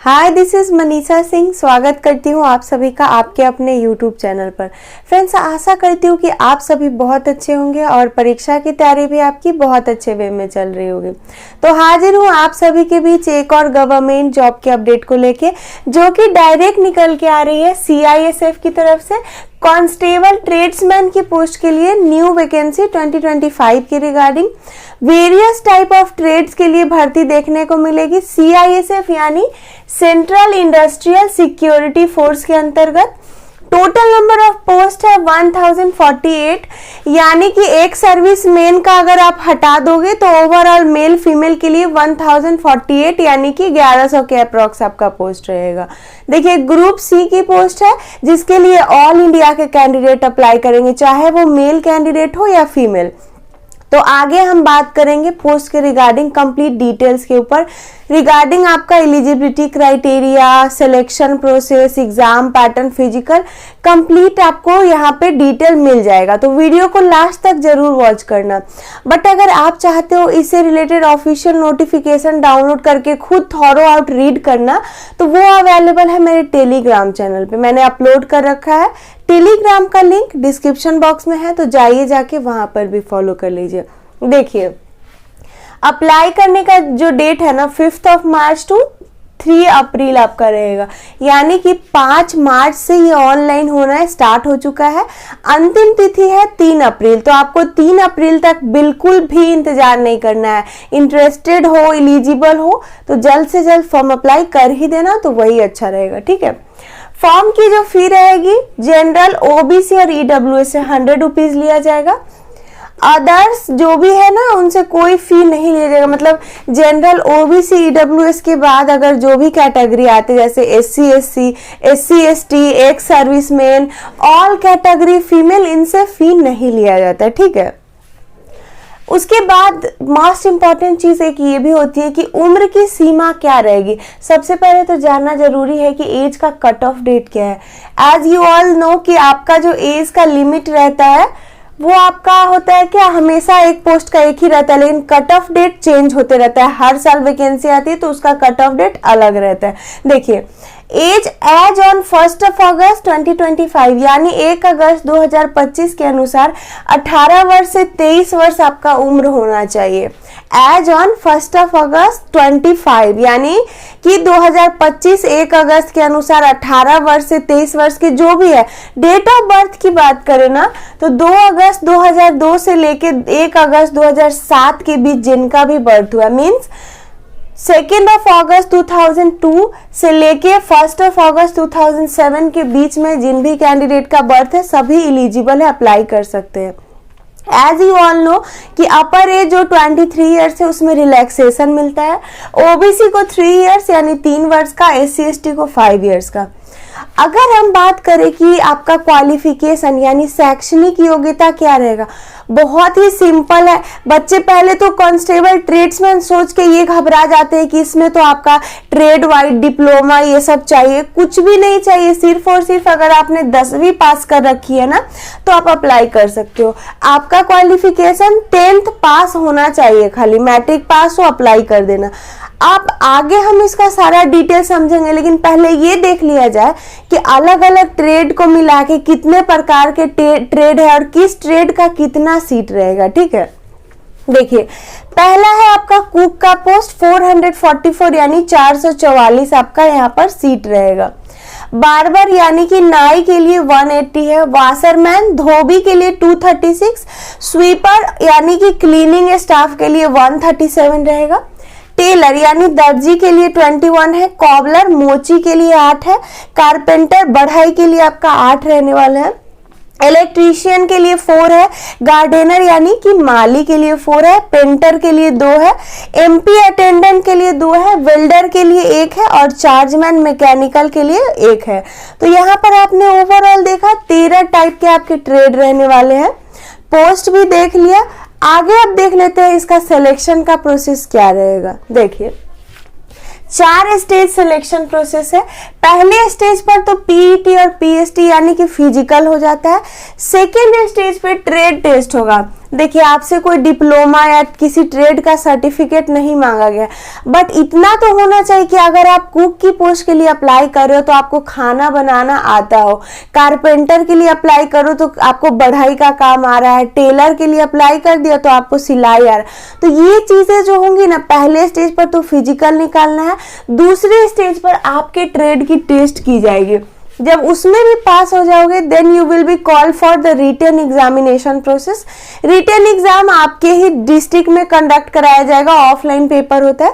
Hi, this is Manisha Singh. स्वागत करती हूँ आप सभी का आपके अपने यूट्यूब चैनल पर। फ्रेंड्स, आशा करती हूँ कि आप सभी बहुत अच्छे होंगे और परीक्षा की तैयारी भी आपकी बहुत अच्छे वे में चल रही होगी। तो हाजिर हूँ आप सभी के बीच एक और गवर्नमेंट जॉब के अपडेट को लेके, जो कि डायरेक्ट निकल के आ रही है CISF की तरफ से। कांस्टेबल ट्रेड्समैन की पोस्ट के लिए न्यू वैकेंसी 2025 की regarding various type of trades के लिए भर्ती देखने को मिलेगी। CISF यानी सेंट्रल इंडस्ट्रियल सिक्योरिटी फोर्स के अंतर्गत टोटल नंबर ऑफ पोस्ट है 1048, यानी कि एक सर्विस मैन का अगर आप हटा दोगे तो ओवरऑल मेल फीमेल के लिए 1048 यानी कि 1100 के अप्रॉक्स आपका पोस्ट रहेगा। देखिए, ग्रुप सी की पोस्ट है जिसके लिए ऑल इंडिया के कैंडिडेट अप्लाई करेंगे, चाहे वो मेल कैंडिडेट हो या फीमेल। तो आगे हम बात करेंगे पोस्ट के रिगार्डिंग कंप्लीट डिटेल्स के ऊपर, रिगार्डिंग आपका eligibility criteria, selection process, exam pattern, physical, complete आपको यहाँ पे डिटेल मिल जाएगा। तो वीडियो को लास्ट तक जरूर वॉच करना। बट अगर आप चाहते हो इससे रिलेटेड ऑफिशियल नोटिफिकेशन डाउनलोड करके खुद थॉरो आउट रीड करना, तो वो अवेलेबल है मेरे टेलीग्राम चैनल पे। मैंने अपलोड कर रखा है। टेलीग्राम का लिंक डिस्क्रिप्शन बॉक्स में है, तो जाइए जाके वहां पर भी फॉलो कर लीजिए। देखिए, अप्लाई करने का जो डेट है ना 5 मार्च टू 3 अप्रैल आपका रहेगा, यानी कि 5 मार्च से ये ऑनलाइन होना स्टार्ट हो चुका है। अंतिम तिथि है 3 अप्रैल, तो आपको 3 अप्रैल तक बिल्कुल भी इंतजार नहीं करना है। इंटरेस्टेड हो, एलिजिबल हो तो जल्द से जल्द फॉर्म अप्लाई कर ही देना, तो वही अच्छा रहेगा। ठीक है, फॉर्म की जो फी रहेगी जनरल, OBC और EWS से 100 रुपीज लिया जाएगा। अदर्स जो भी है ना उनसे कोई फी नहीं लिया जाएगा। मतलब जनरल, OBC, EWS के बाद अगर जो भी कैटेगरी आते जैसे SC, SC, SC, ST, ex serviceman, all category female, इनसे फी नहीं लिया जाता। ठीक है, उसके बाद मोस्ट इंपॉर्टेंट चीज एक ये भी होती है कि उम्र की सीमा क्या रहेगी। सबसे पहले तो जानना जरूरी है कि एज का कट ऑफ डेट क्या है। एज यू ऑल नो कि आपका जो एज का लिमिट रहता है वो आपका होता है क्या, हमेशा एक पोस्ट का एक ही रहता है, लेकिन कट ऑफ डेट चेंज होते रहता है। हर साल वैकेंसी आती है तो उसका कट ऑफ डेट अलग रहता है। देखिए, एज ऑन 1 अगस्त 2025 यानी 1 अगस्त 2025 के अनुसार 18 वर्ष से 23 वर्ष आपका उम्र होना चाहिए। एज ऑन 1 अगस्त 25 यानी कि 2025 1 अगस्त के अनुसार 18 वर्ष से 23 वर्ष के जो भी है। डेट ऑफ बर्थ की बात करें ना तो 2 अगस्त 2002 से लेके 1 अगस्त 2007 के बीच जिनका भी बर्थ हुआ, मीन्स 2 अगस्त 2002 से लेके 1 अगस्त 2007 के बीच में जिन भी कैंडिडेट का बर्थ है सभी एलिजिबल है, अप्लाई कर सकते हैं। एज यू ऑल नो कि अपर एज जो 23 ईयर्स है उसमें रिलैक्सेशन मिलता है। OBC को 3 ईयर्स यानी 3 वर्ष का, SC, ST को 5 ईयर्स का। अगर हम बात करें कि आपका क्वालिफिकेशन यानी शैक्षणिक योग्यता क्या रहेगा, बहुत ही सिंपल है। बच्चे पहले तो कांस्टेबल ट्रेड्समैन सोच के ये घबरा जाते हैं कि इसमें तो आपका ट्रेड वाइड डिप्लोमा ये सब चाहिए। कुछ भी नहीं चाहिए, सिर्फ और सिर्फ अगर आपने 10वीं पास कर रखी है ना तो आप अप्लाई कर सकते हो। आपका क्वालिफिकेशन 10th पास होना चाहिए, खाली मैट्रिक पास हो, अप्लाई कर देना। आप आगे हम इसका सारा डिटेल समझेंगे, लेकिन पहले ये देख लिया जाए कि अलग अलग ट्रेड को मिला के कितने प्रकार के ट्रेड है और किस ट्रेड का कितना सीट रहेगा। ठीक है, देखिए, पहला है आपका कुक का पोस्ट 444 यानी 444 आपका यहाँ पर सीट रहेगा। बार्बर यानी कि नाई के लिए 180 है। वाशरमैन, धोबी के लिए 236, स्वीपर यानी कि क्लीनिंग स्टाफ के लिए 137 रहेगा। टेलर यानी दर्जी के लिए 21 है। कॉबलर, मोची के लिए 8 है। कारपेंटर, बढ़ाई के लिए आपका 8 रहने वाला है। इलेक्ट्रीशियन के लिए 4 है। गार्डनर यानी कि माली के लिए 4 है। पेंटर के लिए 2 है। MP अटेंडेंट के लिए 2 है। वेल्डर के लिए 1 है और चार्जमैन मैकेनिकल के लिए 1 है। तो यहाँ पर आपने ओवरऑल देखा 13 टाइप के आपके ट्रेड रहने वाले हैं। पोस्ट भी देख लिया। आगे अब देख लेते हैं इसका सिलेक्शन का प्रोसेस क्या रहेगा। देखिए, 4 स्टेज सिलेक्शन प्रोसेस है। पहले स्टेज पर तो PET और PST यानी कि फिजिकल हो जाता है। सेकेंड स्टेज पे ट्रेड टेस्ट होगा। देखिए आपसे कोई डिप्लोमा या किसी ट्रेड का सर्टिफिकेट नहीं मांगा गया, बट इतना तो होना चाहिए कि अगर आप कुक की पोस्ट के लिए अप्लाई कर रहे हो तो आपको खाना बनाना आता हो, कारपेंटर के लिए अप्लाई करो तो आपको बढ़ाई का काम आ रहा है, टेलर के लिए अप्लाई कर दिया तो आपको सिलाई आ रहा है। तो ये चीजें जो होंगी ना, पहले स्टेज पर तो फिजिकल निकालना है, दूसरे स्टेज पर आपके ट्रेड की टेस्ट की जाएगी। जब उसमें भी पास हो जाओगे then you will be called for the written examination process. Written exam आपके ही डिस्ट्रिक्ट में कंडक्ट कराया जाएगा, ऑफलाइन पेपर होता है।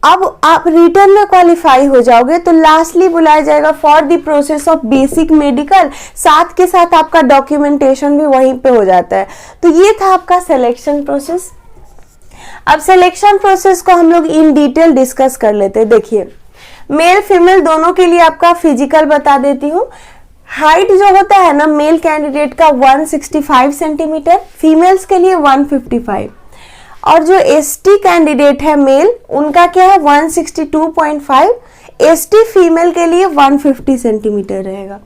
अब आप रिटर्न में क्वालिफाई हो जाओगे तो लास्टली बुलाया जाएगा for the process of basic medical, साथ के साथ आपका डॉक्यूमेंटेशन भी वहीं पे हो जाता है। तो ये था आपका सिलेक्शन प्रोसेस। अब सिलेक्शन प्रोसेस को हम लोग इन डिटेल डिस्कस कर लेते हैं। देखिए मेल फीमेल दोनों के लिए आपका फिजिकल बता देती हूँ। हाइट जो होता है ना मेल कैंडिडेट का 165 सेंटीमीटर, फीमेल्स के लिए 155, और जो एसटी कैंडिडेट है मेल उनका क्या है 162.5, एसटी फीमेल के लिए 150 सेंटीमीटर रहेगा।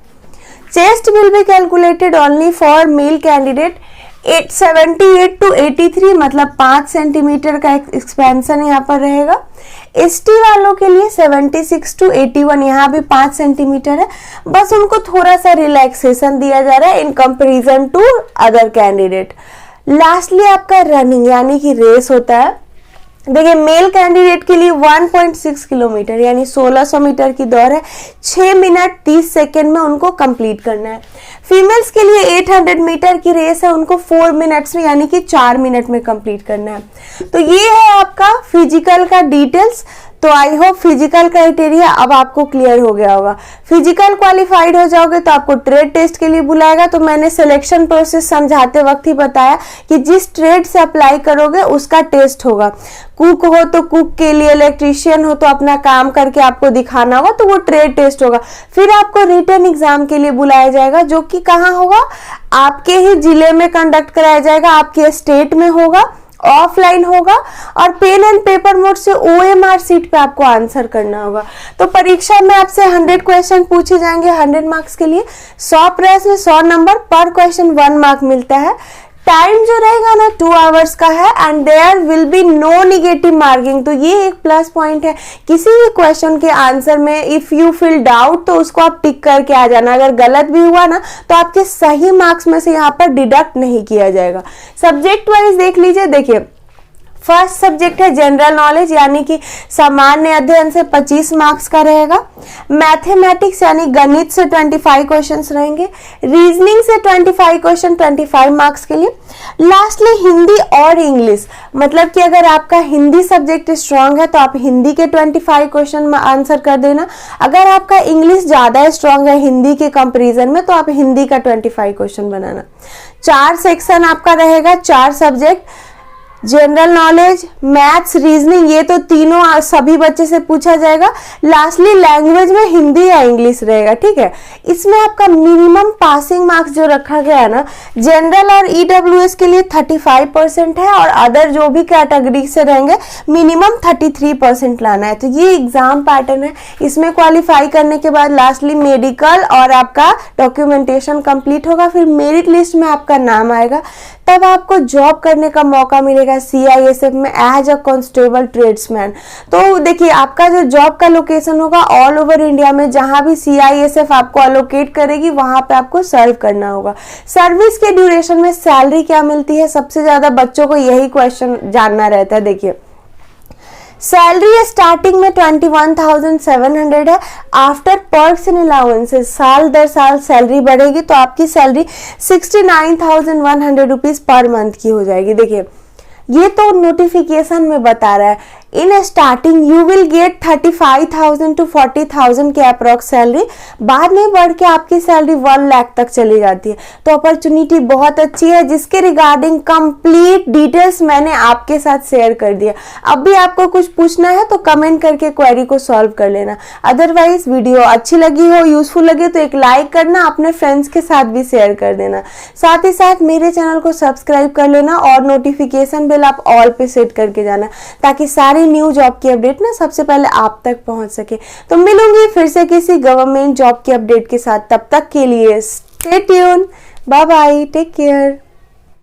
Chest will be calculated only for male candidate 78 to 83, मतलब 5 सेंटीमीटर का एक्सपेंशन यहाँ पर रहेगा। एसटी वालों के लिए 76 to 81, यहाँ भी 5 सेंटीमीटर है, बस उनको थोड़ा सा रिलैक्सेशन दिया जा रहा है in comparison to other candidate. Lastly आपका रनिंग यानी कि रेस होता है। देखिए मेल कैंडिडेट के लिए 1.6 किलोमीटर यानी 1600 मीटर की दौड़ है, 6 मिनट 30 सेकेंड में उनको कंप्लीट करना है। फीमेल्स के लिए 800 मीटर की रेस है, उनको 4 मिनट्स में यानी कि 4 मिनट में कंप्लीट करना है। तो ये है आपका फिजिकल का डिटेल्स। तो आई होप फिजिकल क्राइटेरिया अब आपको क्लियर हो गया होगा। फिजिकल क्वालिफाइड हो जाओगे तो आपको ट्रेड टेस्ट के लिए बुलाएगा। तो मैंने सिलेक्शन प्रोसेस समझाते वक्त ही बताया कि जिस ट्रेड से अप्लाई करोगे उसका टेस्ट होगा। कुक हो तो कुक के लिए, इलेक्ट्रीशियन हो तो अपना काम करके आपको दिखाना होगा, तो वो ट्रेड टेस्ट होगा। फिर आपको रिटन एग्जाम के लिए बुलाया जाएगा, जो कि कहाँ होगा, आपके ही जिले में कंडक्ट कराया जाएगा, आपके स्टेट में होगा, ऑफलाइन होगा, और पेन एंड पेपर मोड से OMR सीट पे आपको आंसर करना होगा। तो परीक्षा में आपसे 100 क्वेश्चन पूछे जाएंगे 100 मार्क्स के लिए, 100 प्रश्न 100 नंबर, पर क्वेश्चन 1 मार्क मिलता है। टाइम जो रहेगा ना 2 आवर्स का है, and there will be no negative marking. तो ये एक प्लस पॉइंट है, किसी भी क्वेश्चन के आंसर में इफ यू फील डाउट तो उसको आप टिक करके आ जाना। अगर गलत भी हुआ ना तो आपके सही मार्क्स में से यहाँ पर डिडक्ट नहीं किया जाएगा। सब्जेक्ट वाइज देख लीजिए। देखिए फर्स्ट सब्जेक्ट है जनरल नॉलेज यानी कि सामान्य अध्ययन से 25 मार्क्स का रहेगा। मैथमेटिक्स यानी गणित से 25 क्वेश्चंस रहेंगे। रीजनिंग से 25 क्वेश्चन 25 मार्क्स के लिए। लास्टली हिंदी और इंग्लिश, मतलब कि अगर आपका हिंदी सब्जेक्ट स्ट्रांग है तो आप हिंदी के 25 क्वेश्चन आंसर कर देना। अगर आपका इंग्लिश ज्यादा स्ट्रांग है हिंदी के कंपेरिजन में तो आप हिंदी का 25 क्वेश्चन बनाना। 4 सेक्शन आपका रहेगा, 4 subject, general knowledge, maths, reasoning, ये तो तीनों सभी बच्चे से पूछा जाएगा। लास्टली लैंग्वेज में हिंदी या इंग्लिश रहेगा। ठीक है, इसमें आपका मिनिमम पासिंग मार्क्स जो रखा गया है ना, जनरल और EWS के लिए 35% है, और अदर जो भी कैटेगरी से रहेंगे मिनिमम 33% लाना है। तो ये एग्जाम पैटर्न है। इसमें क्वालिफाई करने के बाद लास्टली मेडिकल और आपका डॉक्यूमेंटेशन कंप्लीट होगा, फिर मेरिट लिस्ट में आपका नाम आएगा, तब आपको जॉब करने का मौका मिलेगा CISF में एज अ कांस्टेबल ट्रेड्समैन। तो देखिए आपका जो जॉब का लोकेशन होगा ऑल ओवर इंडिया में, जहां भी CISF आपको अलोकेट करेगी वहां पे आपको सर्व करना होगा। सर्विस के ड्यूरेशन में सैलरी क्या मिलती है, सबसे ज्यादा बच्चों को यही क्वेश्चन जानना रहता है। देखिए सैलरी स्टार्टिंग में 21,700 है। आफ्टर पर्क्स एंड अलाउंसेस साल दर साल सैलरी बढ़ेगी तो आपकी सैलरी 69,100 रुपीज पर मंथ की हो जाएगी। देखिए ये तो नोटिफिकेशन में बता रहा है। In starting you will get 35,000 to 40,000 के अप्रॉक्स सैलरी, बाद में बढ़ के आपकी सैलरी 1 लाख तक चली जाती है। तो अपॉर्चुनिटी बहुत अच्छी है, जिसके रिगार्डिंग कंप्लीट डिटेल्स मैंने आपके साथ शेयर कर दिया। अब भी आपको कुछ पूछना है तो कमेंट करके क्वेरी को सॉल्व कर लेना। अदरवाइज वीडियो अच्छी लगी हो, यूजफुल लगे तो एक लाइक करना, अपने फ्रेंड्स के साथ भी शेयर कर देना। साथ ही साथ मेरे चैनल को सब्सक्राइब कर लेना और नोटिफिकेशन बेल आप ऑल पे सेट करके जाना, ताकि सारी न्यू जॉब की अपडेट ना सबसे पहले आप तक पहुंच सके। तो मिलूंगी फिर से किसी गवर्नमेंट जॉब की अपडेट के साथ, तब तक के लिए stay tune, bye bye, take care.